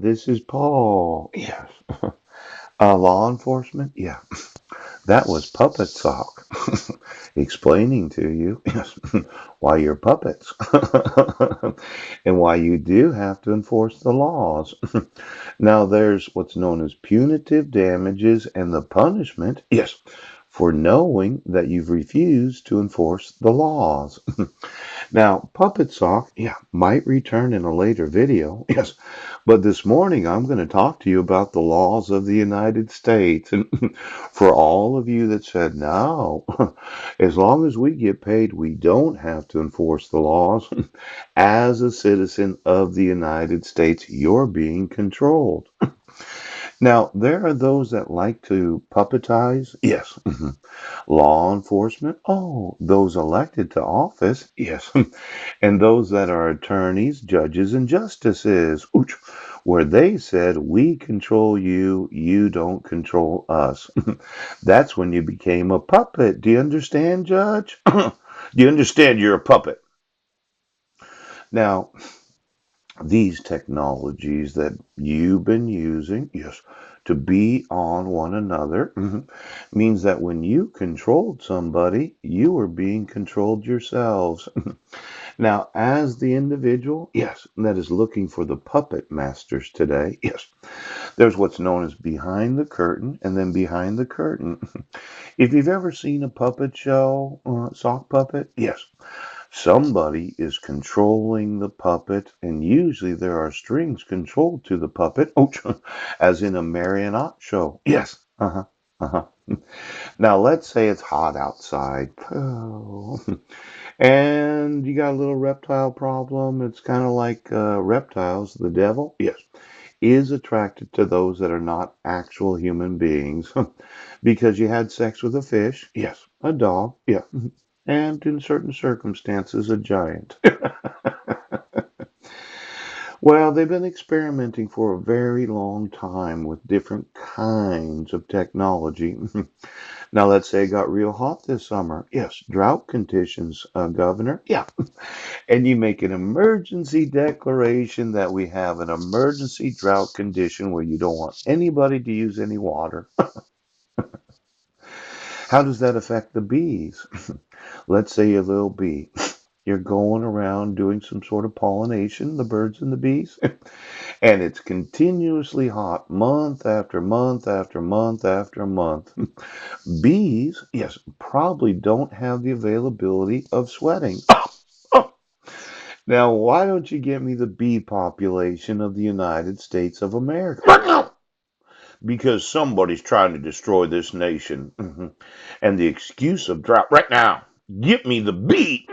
This is Paul. Yes. Law enforcement? Yeah. That was Puppet Sock explaining to you, yes, why you're puppets and why you do have to enforce the laws. Now, there's what's known as punitive damages and the punishment, yes, for knowing that you've refused to enforce the laws. Now, Puppet Sock, yeah, might return in a later video, yes, but this morning I'm going to talk to you about the laws of the United States. And for all of you that said, no, as long as we get paid, we don't have to enforce the laws. As a citizen of the United States, you're being controlled. Now, there are those that like to puppetize. Yes. Law enforcement. Oh, those elected to office. Yes. And those that are attorneys, judges, and justices. Ooch, where they said, we control you, you don't control us. That's when you became a puppet. Do you understand, Judge? Do you understand you're a puppet? Now, these technologies that you've been using, yes, to be on one another, means that when you controlled somebody, you were being controlled yourselves. Now, as the individual, yes, that is looking for the puppet masters today, yes, there's what's known as behind the curtain and then behind the curtain. If you've ever seen a puppet show, sock puppet, yes, somebody is controlling the puppet, and usually there are strings controlled to the puppet, as in a marionette show. Yes. Uh-huh. Uh-huh. Now, let's say it's hot outside. Oh. And you got a little reptile problem. It's kind of like reptiles. The devil, yes, is attracted to those that are not actual human beings because you had sex with a fish, yes, a dog, yeah, and in certain circumstances, a giant. Well, they've been experimenting for a very long time with different kinds of technology. Now, let's say it got real hot this summer. Yes, drought conditions, Governor. Yeah. And you make an emergency declaration that we have an emergency drought condition where you don't want anybody to use any water. How does that affect the bees? Let's say a little bee. You're going around doing some sort of pollination, the birds and the bees, and it's continuously hot month after month after month after month. Bees, yes, probably don't have the availability of sweating. Now, why don't you get me the bee population of the United States of America? Because somebody's trying to destroy this nation. And the excuse of drought right now. Get me the bee.